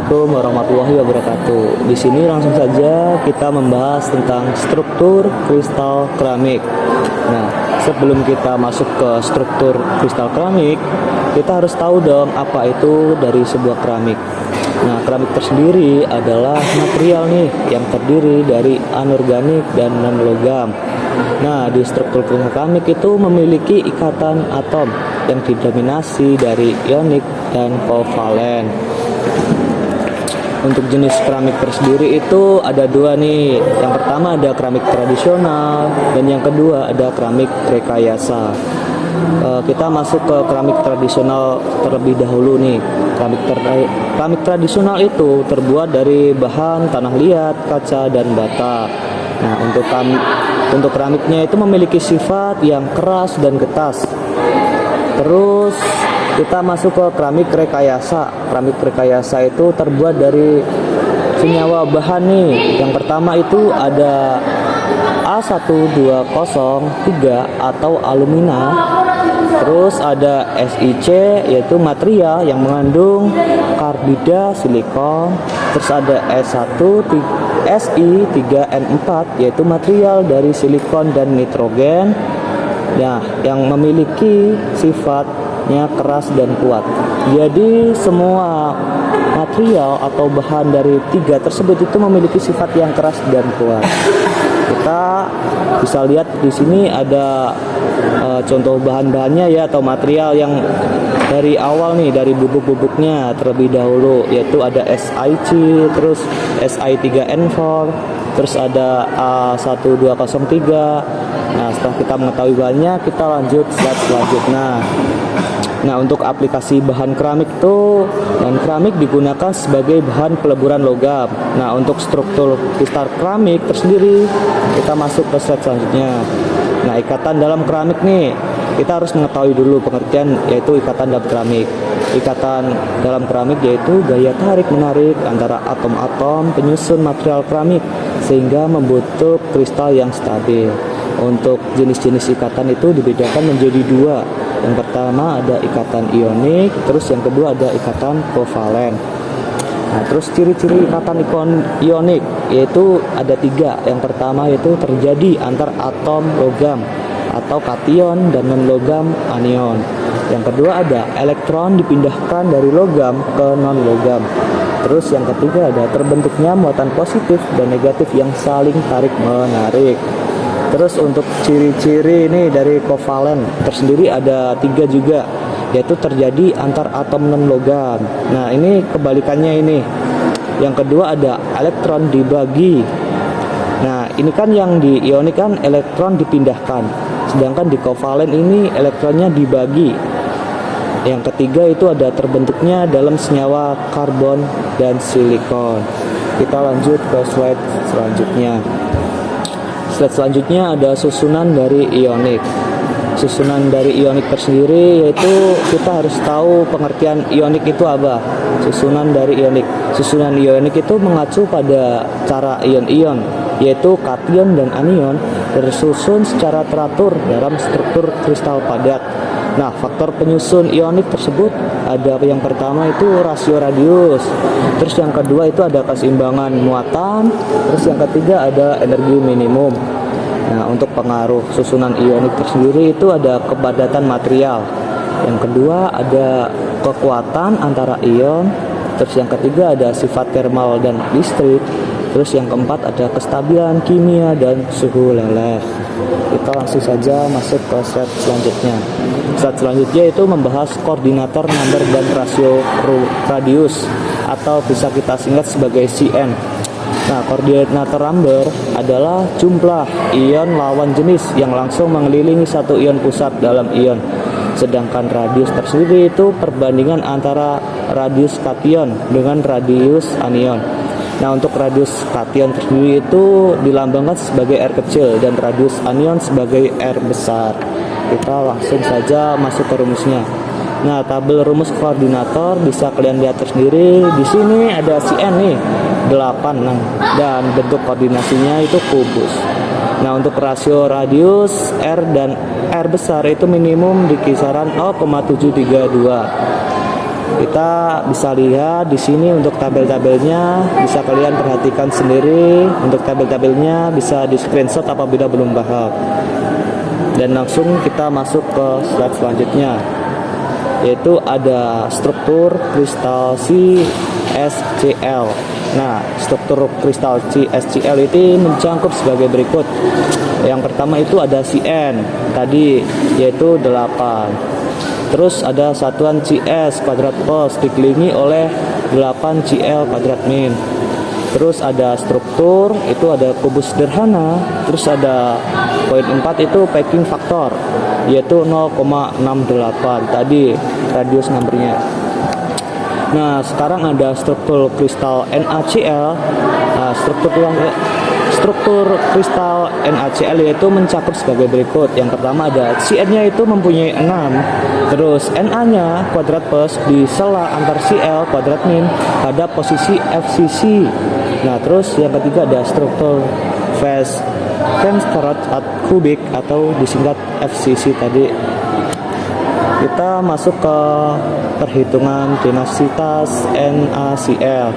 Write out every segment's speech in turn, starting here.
Assalamualaikum warahmatullahi wabarakatuh. Di sini langsung saja kita membahas tentang struktur kristal keramik. Nah, sebelum kita masuk ke struktur kristal keramik, kita harus tahu dong apa itu dari sebuah keramik. Nah, keramik tersendiri adalah material nih yang terdiri dari anorganik dan non-logam. Nah, di struktur kristal keramik itu memiliki ikatan atom yang didominasi dari ionik dan kovalen. Untuk jenis keramik tersendiri itu ada dua nih. Yang pertama ada keramik tradisional dan yang kedua ada keramik rekayasa. Kita masuk ke keramik tradisional terlebih dahulu nih. Keramik tradisional itu terbuat dari bahan tanah liat, kaca, dan bata. Nah, untuk keramiknya itu memiliki sifat yang keras dan getas. Terus kita masuk ke keramik rekayasa. Keramik rekayasa itu terbuat dari senyawa bahan nih. Yang pertama itu ada A1203 atau alumina. Terus ada SiC yaitu material yang mengandung karbida silikon. Terus ada Si3N4 yaitu material dari silikon dan nitrogen. Nah, yang memiliki sifatnya keras dan kuat. Jadi semua material atau bahan dari tiga tersebut itu memiliki sifat yang keras dan kuat. Kita bisa lihat di sini ada contoh bahan-bahannya ya, atau material yang dari awal nih, dari bubuk-bubuknya terlebih dahulu, yaitu ada SiC, terus Si3N4, terus ada A1203. Nah, setelah kita mengetahui bahannya, kita lanjut slide selanjutnya. Nah, untuk aplikasi bahan keramik itu, bahan keramik digunakan sebagai bahan peleburan logam. Nah, untuk struktur kristal keramik tersendiri, kita masuk ke slide selanjutnya. Nah, ikatan dalam keramik nih, kita harus mengetahui dulu pengertian yaitu ikatan dalam keramik. Ikatan dalam keramik yaitu gaya tarik-menarik antara atom-atom penyusun material keramik sehingga membentuk kristal yang stabil. Untuk jenis-jenis ikatan itu dibedakan menjadi dua. Yang pertama ada ikatan ionik, terus yang kedua ada ikatan kovalen. Nah, terus ciri-ciri ikatan ionik yaitu ada tiga. Yang pertama yaitu terjadi antar atom logam atau kation dan non-logam anion. Yang kedua ada elektron dipindahkan dari logam ke non-logam. Terus yang ketiga ada terbentuknya muatan positif dan negatif yang saling tarik-menarik. Terus untuk ciri-ciri ini dari kovalen tersendiri ada tiga juga, yaitu terjadi antar atom non-logam. Nah, ini kebalikannya ini. Yang kedua ada elektron dibagi. Nah, ini kan yang di ionik kan elektron dipindahkan, sedangkan di kovalen ini elektronnya dibagi. Yang ketiga itu ada terbentuknya dalam senyawa karbon dan silikon. Kita lanjut ke slide selanjutnya. Slide selanjutnya ada susunan dari ionik. Susunan dari ionik tersendiri yaitu kita harus tahu pengertian ionik itu apa. Susunan dari ionik. Susunan ionik itu mengacu pada cara ion-ion, yaitu kation dan anion tersusun secara teratur dalam struktur kristal padat. Nah, faktor penyusun ionik tersebut ada yang pertama itu rasio radius, terus yang kedua itu ada keseimbangan muatan, terus yang ketiga ada energi minimum. Nah, untuk pengaruh susunan ionik tersendiri itu ada kepadatan material, yang kedua ada kekuatan antara ion, terus yang ketiga ada sifat thermal dan listrik, terus yang keempat ada kestabilan kimia dan suhu leleh. Kita langsung saja masuk ke slide selanjutnya. Slide selanjutnya itu membahas koordinator number dan rasio radius atau bisa kita singkat sebagai CN. Nah, koordinator number adalah jumlah ion lawan jenis yang langsung mengelilingi satu ion pusat dalam ion. Sedangkan radius tersendiri itu perbandingan antara radius kation dengan radius anion. Nah, untuk radius kation tersendiri itu dilambangkan sebagai R kecil dan radius anion sebagai R besar. Kita langsung saja masuk ke rumusnya. Nah, tabel rumus koordinator bisa kalian lihat tersendiri. Di sini ada CN nih 8 dan bentuk koordinasinya itu kubus. Nah, untuk rasio radius R dan R besar itu minimum di kisaran 0,732. Kita bisa lihat di sini untuk tabel-tabelnya, bisa kalian perhatikan sendiri. Untuk tabel-tabelnya bisa di screenshot apabila belum paham. Dan langsung kita masuk ke slide selanjutnya, yaitu ada struktur kristal CSCl. Nah, struktur kristal CSCl itu mencangkup sebagai berikut. Yang pertama itu ada Cn tadi, yaitu 8. Terus ada satuan Cs kuadrat plus dikelilingi oleh 8 Cl kuadrat min. Terus ada struktur, itu ada kubus sederhana. Terus ada poin 4 itu packing faktor, yaitu 0,68 tadi radius numbernya. Nah, sekarang ada struktur kristal NaCl. Nah, struktur kristal NaCl yaitu mencakup sebagai berikut. Yang pertama ada Cn-nya itu mempunyai 6. Terus Na-nya kuadrat plus di sela antar Cl kuadrat min pada posisi FCC. Nah, terus yang ketiga ada struktur phase Fensterot kubik atau disingkat FCC tadi. Kita masuk ke perhitungan densitas NaCl.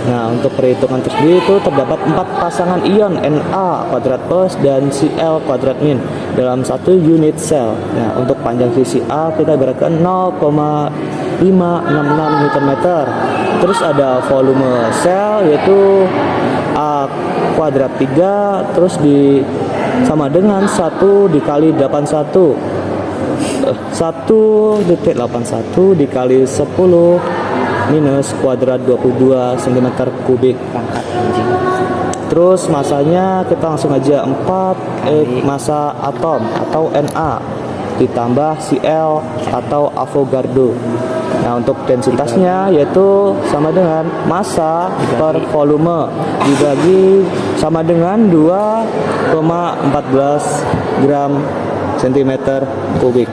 Nah, untuk perhitungan tersebut itu terdapat 4 pasangan ion Na kuadrat plus dan Cl kuadrat min dalam satu unit sel. Nah, untuk panjang sisi A kita ibaratkan 0,566 Nm. Terus ada volume sel yaitu A kuadrat 3 terus sama dengan 1 dikali 81. 1,81 dikali 10 minus kuadrat 22 cm kubik. Terus masanya kita langsung aja 4 massa atom atau Na ditambah Cl atau Avogadro. Nah, untuk densitasnya yaitu sama dengan massa per volume dibagi sama dengan 2,14 gram cm kubik.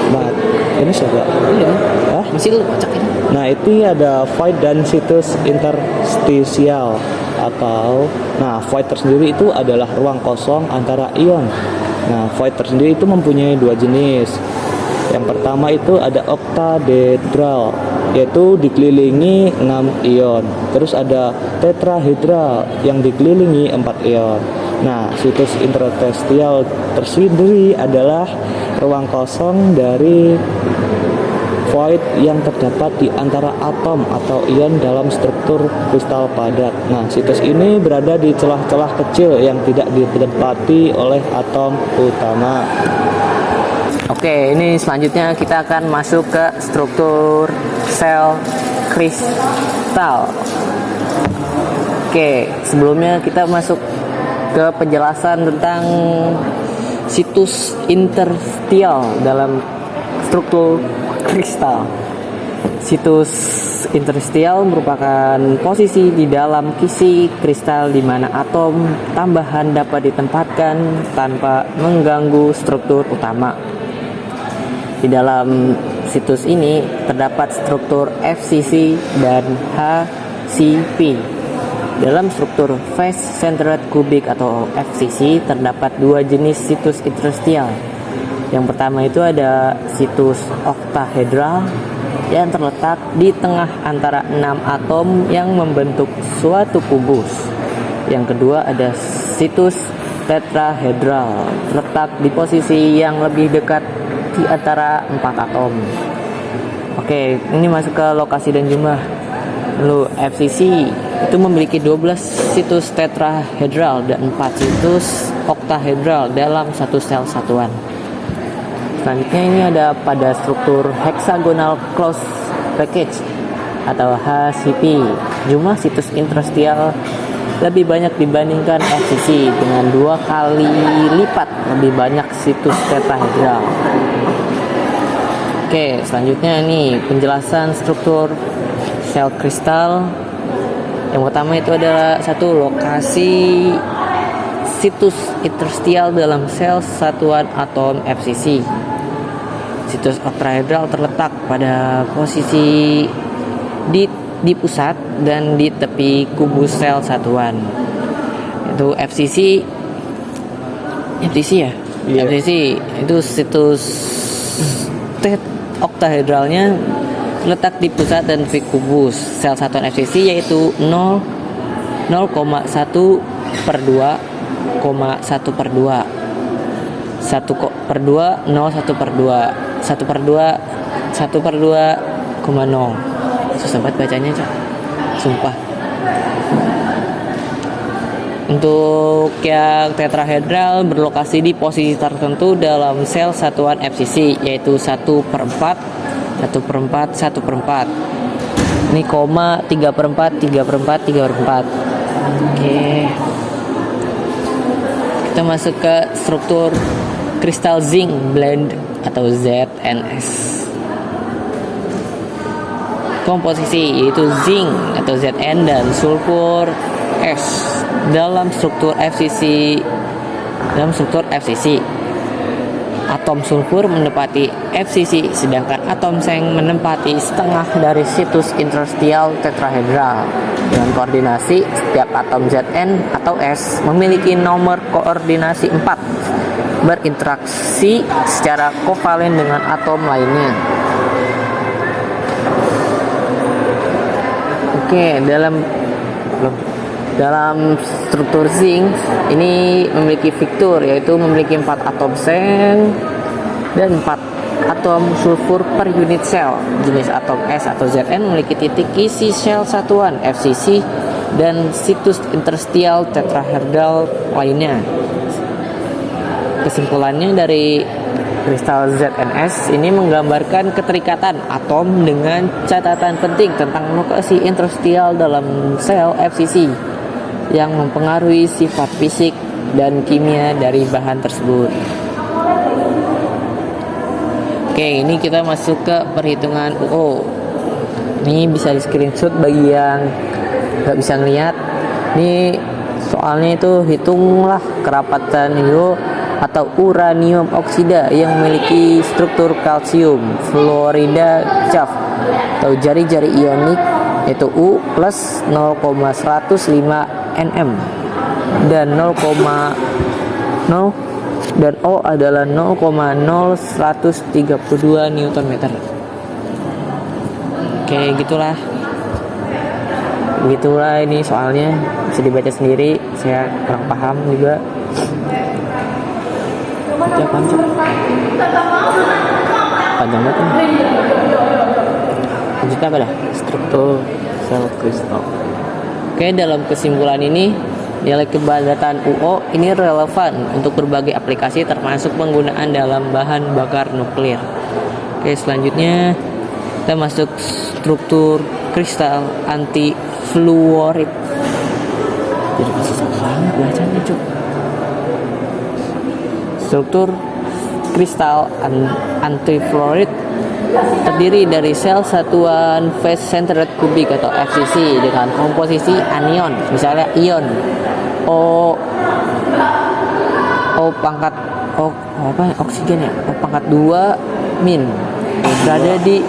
Nah, ini siapa? Iya. Masih lu kocak ini. Nah, itu ada void dan situs interstisial atau void tersendiri itu adalah ruang kosong antara ion. Nah, void tersendiri itu mempunyai 2 jenis. Yang pertama itu ada oktahedral, yaitu dikelilingi 6 ion. Terus ada tetrahedral yang dikelilingi 4 ion. Nah, situs interstisial tersendiri adalah ruang kosong dari void yang terdapat di antara atom atau ion dalam struktur kristal padat. Nah, situs ini berada di celah-celah kecil yang tidak ditempati oleh atom utama. Oke, ini selanjutnya kita akan masuk ke struktur sel kristal. Oke, sebelumnya kita masuk ke penjelasan tentang situs interstisial dalam struktur kristal. Situs interstisial merupakan posisi di dalam kisi kristal di mana atom tambahan dapat ditempatkan tanpa mengganggu struktur utama. Di dalam situs ini terdapat struktur FCC dan HCP. Dalam struktur phase centered cubic atau FCC terdapat 2 jenis situs interstisial. Yang pertama itu ada situs oktahedral yang terletak di tengah antara 6 atom yang membentuk suatu kubus. Yang kedua ada situs tetrahedral terletak di posisi yang lebih dekat di antara 4 atom. Oke, ini masuk ke lokasi dan jumlah. Lalu FCC itu memiliki 12 situs tetrahedral dan 4 situs oktahedral dalam satu sel satuan. Selanjutnya ini ada pada struktur hexagonal closed package atau HCP. Jumlah situs interstisial lebih banyak dibandingkan FCC dengan 2 kali lipat lebih banyak situs tetrahedral. Oke, selanjutnya nih penjelasan struktur sel kristal. Yang pertama itu adalah satu lokasi situs interstisial dalam sel satuan atom FCC. Situs oktahedral terletak pada posisi di pusat dan di tepi kubus sel satuan. Itu FCC ya? Yeah. FCC itu situs oktahedralnya terletak di pusat dan kubus sel satuan FCC yaitu 0,1 per 2, 1 per 2, 1 per 2, 0, 1 per 2, 1 per 2, 1 per 2,0. Susah banget bacanya, Cok. Sumpah. Untuk yang tetrahedral berlokasi di posisi tertentu dalam sel satuan FCC yaitu 1 per 4, 1 per 4, 1 per 4. Ini koma 3 per 4, 3 per 4, 3 per 4. Oke. Kita masuk ke struktur kristal zinc blend atau ZNS. Komposisi yaitu zinc atau Zn dan sulfur S dalam struktur FCC. Atom sulfur menempati FCC sedangkan atom seng menempati setengah dari situs interstitial tetrahedral. Dengan koordinasi, setiap atom Zn atau S memiliki nomor koordinasi 4 berinteraksi secara kovalen dengan atom lainnya. Oke, dalam struktur zinc ini memiliki fitur yaitu memiliki 4 atom seng dan 4 atom sulfur per unit sel. Jenis atom S atau Zn memiliki titik isi sel satuan FCC dan situs interstitial tetrahedral lainnya. Kesimpulannya dari kristal ZNS ini menggambarkan keterikatan atom dengan catatan penting tentang lokasi interstitial dalam sel FCC yang mempengaruhi sifat fisik dan kimia dari bahan tersebut. Oke, ini kita masuk ke perhitungan UO. Ini bisa di screenshot bagi yang nggak bisa ngeliat. Ini soalnya itu hitunglah kerapatan UO atau uranium oksida yang memiliki struktur kalsium fluorida CaF atau jari-jari ionik yaitu U plus 0,105 nm dan 0,0 dan O adalah 0,0132 Newton meter. Oke, gitulah ini soalnya bisa dibaca sendiri, saya kurang paham juga. Panjang banget nih. Lanjutnya apa dah? Struktur sel kristal. Oke, dalam kesimpulan ini nilai kepadatan UO ini relevan untuk berbagai aplikasi termasuk penggunaan dalam bahan bakar nuklir. Oke, selanjutnya kita masuk struktur kristal anti fluorid. Jadi susah banget bacanya, Cuk. Struktur kristal antifluorid terdiri dari sel satuan face centered kubik atau FCC dengan komposisi anion, misalnya ion oksigen ya, O pangkat 2 min berada di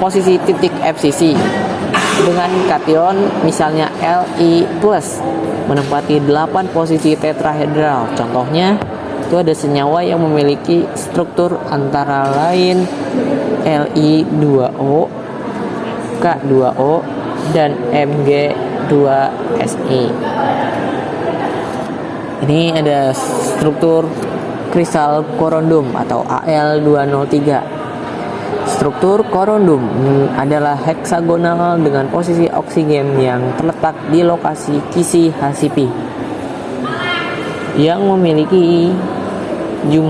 posisi titik FCC dengan kation misalnya Li plus menempati 8 posisi tetrahedral. Contohnya itu ada senyawa yang memiliki struktur antara lain Li2O, K2O, dan Mg2Si. Ini ada struktur kristal korundum atau Al203. Struktur korundum adalah heksagonal dengan posisi oksigen yang terletak di lokasi kisi Hasipi yang memiliki dia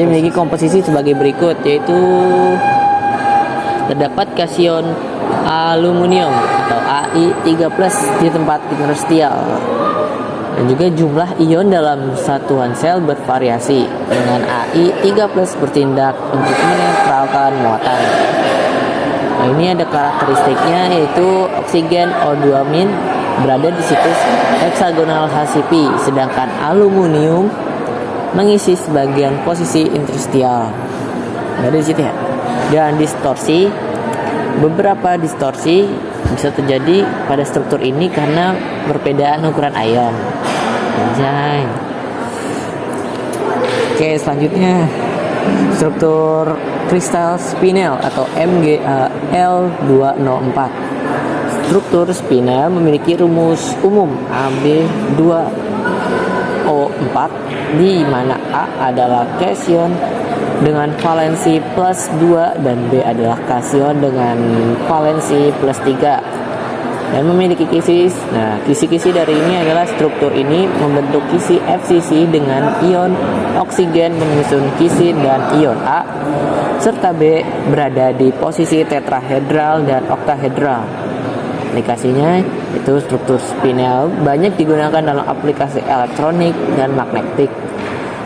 memiliki komposisi sebagai berikut, yaitu terdapat kation aluminium atau Ai3+ di tempat interstitial dan juga jumlah ion dalam satuan sel bervariasi dengan Ai3+ bertindak untuk menetralkan muatan. Nah, ini ada karakteristiknya yaitu oksigen O2- berada di situs heksagonal Hasipi sedangkan aluminium mengisi sebagian posisi interstitial. Ada di situ ya. Dan beberapa distorsi bisa terjadi pada struktur ini karena perbedaan ukuran ion. Anjay. Oke, selanjutnya struktur kristal spinel atau MgAl204. Struktur spinel memiliki rumus umum Ab2O4 di mana A adalah kasion dengan valensi plus 2 dan B adalah kasion dengan valensi plus 3 dan memiliki kisi. Nah, kisi-kisi dari ini adalah struktur ini membentuk kisi FCC dengan ion oksigen menyusun kisi dan ion A, serta B berada di posisi tetrahedral dan oktahedral. Aplikasinya itu struktur spinel banyak digunakan dalam aplikasi elektronik dan magnetik,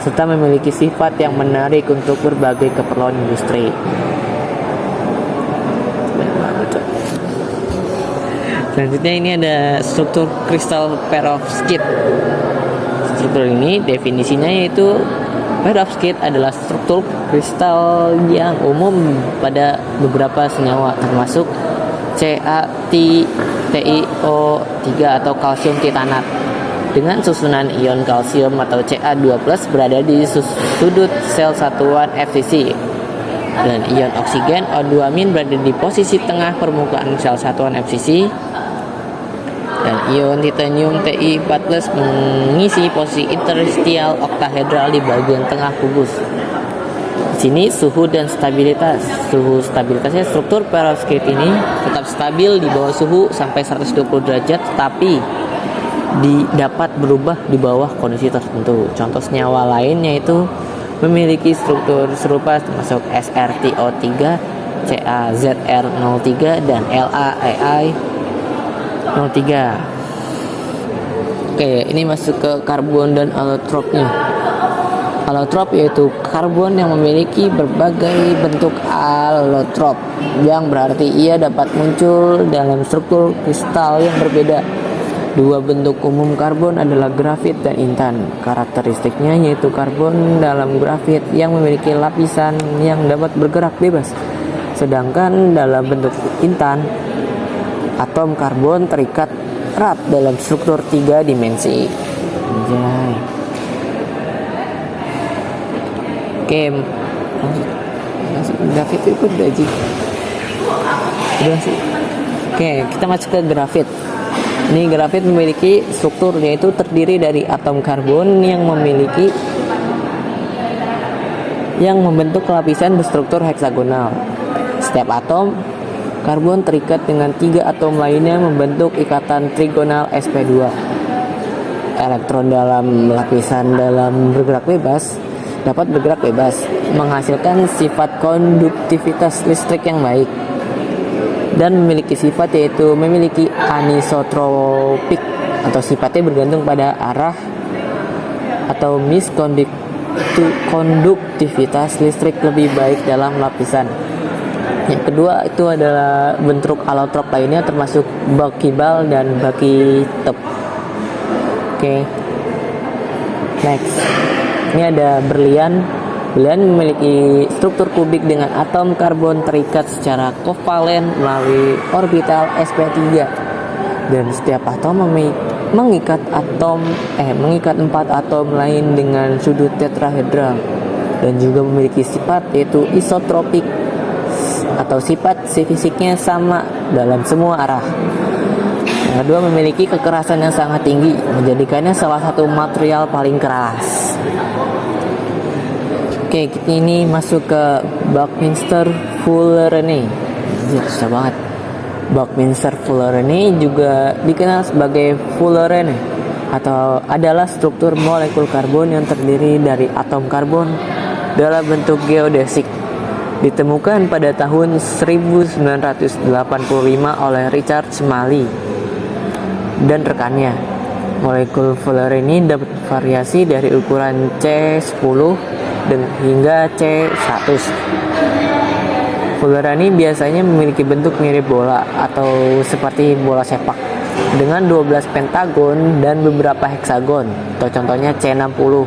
serta memiliki sifat yang menarik untuk berbagai keperluan industri. Selanjutnya ini ada struktur kristal perovskit. Struktur ini definisinya yaitu perovskit adalah struktur kristal yang umum pada beberapa senyawa termasuk CaTiO3 atau kalsium titanat dengan susunan ion kalsium atau Ca2+ berada di sudut sel satuan FCC dan ion oksigen O2- berada di posisi tengah permukaan sel satuan FCC dan ion titanium Ti4+ mengisi posisi interstitial oktahedral di bagian tengah kubus. Di sini suhu dan stabilitas. Suhu stabilitasnya struktur perovskit ini tetap stabil di bawah suhu sampai 120 derajat, tapi dapat berubah di bawah kondisi tertentu. Contoh senyawa lain yaitu memiliki struktur serupa termasuk SrTO3, CaZr03 dan LaAi03. Oke, ini masuk ke karbon dan alotropnya. Alotrop yaitu karbon yang memiliki berbagai bentuk alotrop, yang berarti ia dapat muncul dalam struktur kristal yang berbeda. Dua bentuk umum karbon adalah grafit dan intan. Karakteristiknya yaitu karbon dalam grafit yang memiliki lapisan yang dapat bergerak bebas, sedangkan dalam bentuk intan atom karbon terikat erat dalam struktur 3 dimensi. Anjay. Oke, grafit itu udah sih. Udah sih. Oke, kita masuk ke grafit. Ini grafit memiliki struktur yaitu terdiri dari atom karbon yang membentuk lapisan berstruktur heksagonal. Setiap atom karbon terikat dengan 3 atom lainnya membentuk ikatan trigonal sp2. Elektron dalam lapisan dalam bergerak bebas dapat bergerak bebas, menghasilkan sifat konduktivitas listrik yang baik, dan memiliki sifat yaitu memiliki anisotropik atau sifatnya bergantung pada arah atau miskonduktivitas listrik lebih baik dalam lapisan. Yang kedua itu adalah bentuk alotrop lainnya termasuk buckyball dan buckytop. Oke. Next. Ini ada berlian. Berlian memiliki struktur kubik dengan atom karbon terikat secara kovalen melalui orbital sp3, dan setiap atom mengikat 4 atom lain dengan sudut tetrahedral, dan juga memiliki sifat yaitu isotropik atau sifat fisiknya sama dalam semua arah. Yang kedua, memiliki kekerasan yang sangat tinggi, menjadikannya salah satu material paling keras. Oke, ini masuk ke Buckminster-Fullerene. Susah banget. Buckminster-Fullerene juga dikenal sebagai Fullerene atau adalah struktur molekul karbon yang terdiri dari atom karbon dalam bentuk geodesik. Ditemukan pada tahun 1985 oleh Richard Smalley dan rekannya. Molekul Fullerene dapat variasi dari ukuran C10 hingga C100. Fullerene biasanya memiliki bentuk mirip bola atau seperti bola sepak dengan 12 pentagon dan beberapa heksagon, atau contohnya C60.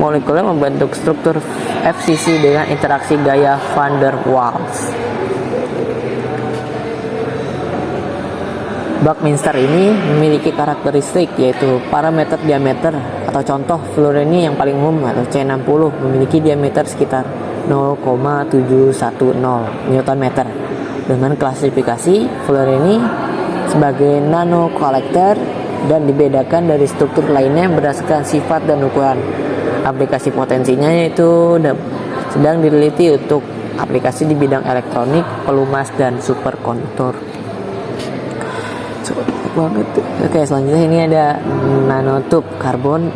Molekulnya membentuk struktur FCC dengan interaksi gaya van der Waals. Buckminster ini memiliki karakteristik yaitu parameter diameter, atau contoh Fullerene yang paling umum atau C60 memiliki diameter sekitar 0,710 Newton meter. Dengan klasifikasi fluorine sebagai nano collector dan dibedakan dari struktur lainnya berdasarkan sifat dan ukuran. Aplikasi potensinya yaitu sedang dileliti untuk aplikasi di bidang elektronik, pelumas, dan superkonduktor. Oke, selanjutnya ini ada nanotube karbon.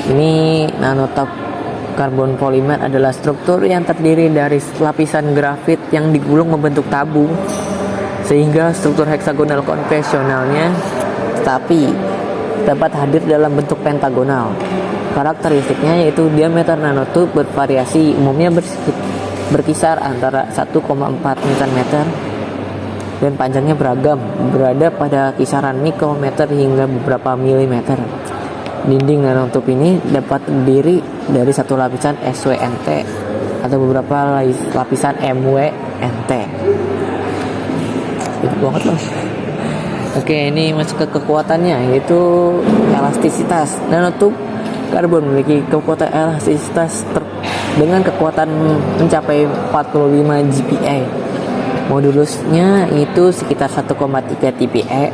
Ini nanotube karbon polimer adalah struktur yang terdiri dari lapisan grafit yang digulung membentuk tabung, sehingga struktur heksagonal konvensionalnya tapi dapat hadir dalam bentuk pentagonal. Karakteristiknya yaitu diameter nanotube bervariasi, umumnya berkisar antara 1,4 Nm dan panjangnya beragam, berada pada kisaran mikrometer hingga beberapa milimeter. Dinding nanotube ini dapat terdiri dari satu lapisan SWNT atau beberapa lapisan MWNT. Itu banget loh. Oke, ini masuk ke kekuatannya, yaitu elastisitas. Nanotube karbon memiliki kekuatan elastisitas dengan kekuatan mencapai 45 GPa. Modulusnya itu sekitar 1,3 TPa,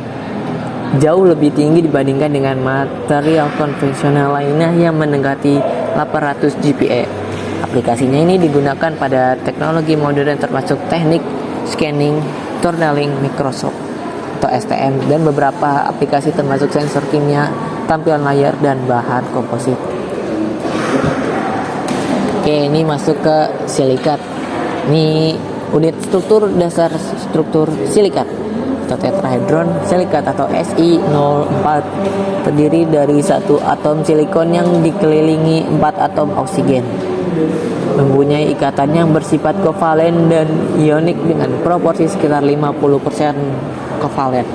jauh lebih tinggi dibandingkan dengan material konvensional lainnya yang mendekati 800 GPa. Aplikasinya ini digunakan pada teknologi modern termasuk teknik scanning, tunneling, Microsoft atau STM, dan beberapa aplikasi termasuk sensor kimia, tampilan layar, dan bahan komposit. Oke, ini masuk ke silikat. Ini unit struktur dasar struktur silikat atau tetrahedron silikat atau Si04 terdiri dari satu atom silikon yang dikelilingi 4 atom oksigen. Mempunyai ikatan yang bersifat kovalen dan ionik dengan proporsi sekitar 50% kovalen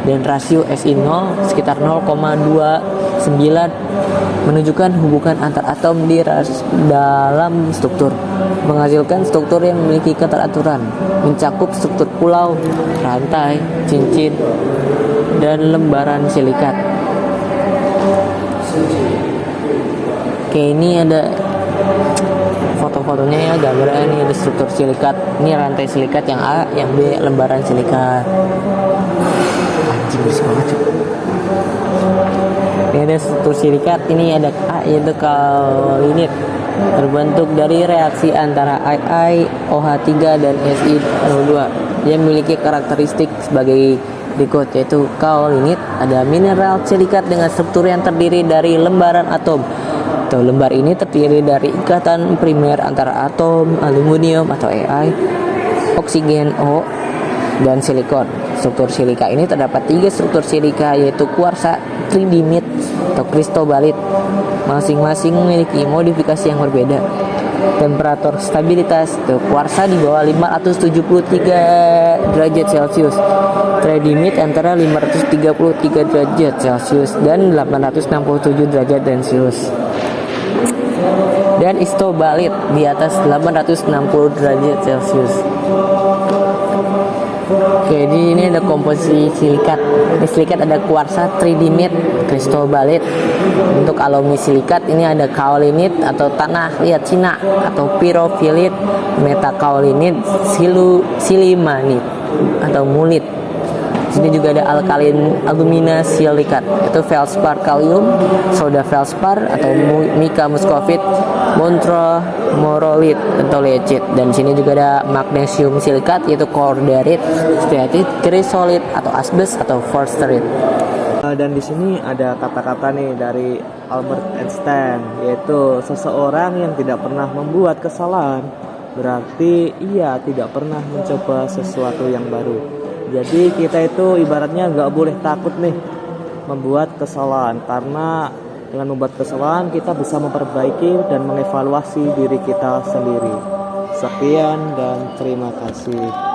dan rasio Si0 sekitar 0,29 menunjukkan hubungan antar atom di dalam struktur, menghasilkan struktur yang memiliki keteraturan, mencakup struktur pulau, rantai, cincin, dan lembaran silikat. Oke, ini ada foto-fotonya ya, gambarnya. Ini ada struktur silikat, ini rantai silikat yang A, yang B lembaran silikat. Anjing bersih banget cuy. Ini ada struktur silikat, ini ada A yaitu kaolinit, terbentuk dari reaksi antara IiOH3 dan Si02 yang memiliki karakteristik sebagai berikut, yaitu kaolinit ada mineral silikat dengan struktur yang terdiri dari lembaran atom. Atau lembar ini terdiri dari ikatan primer antara atom aluminium atau Ai, oksigen O, dan silikon. Struktur silika ini terdapat 3 struktur silika, yaitu kuarsa, tridimit, atau kristobalit. Masing-masing memiliki modifikasi yang berbeda. Temperatur stabilitas, kuarsa di bawah 573 derajat Celcius, tridimit antara 533 derajat Celcius dan 867 derajat Celcius, dan istobalit di atas 860 derajat Celcius. Oke, ini ada komposisi silikat. Di silikat ada kuarsa, tridimit, kristobalit. Untuk alumni silikat ini ada kaolinit atau tanah liat Cina atau pirofilit, metakaolinit, silimanit atau mulit. Sini juga ada alkalin alumina silikat, yaitu feldspar kalium, soda feldspar atau mika muscovite, montromorolit atau lecit. Dan sini juga ada magnesium silikat, yaitu corderit, stearit, chrysolite atau asbes atau forsterit. Dan di sini ada kata-kata nih dari Albert Einstein, yaitu seseorang yang tidak pernah membuat kesalahan berarti ia tidak pernah mencoba sesuatu yang baru. Jadi kita itu ibaratnya nggak boleh takut nih membuat kesalahan, karena dengan membuat kesalahan kita bisa memperbaiki dan mengevaluasi diri kita sendiri. Sekian dan terima kasih.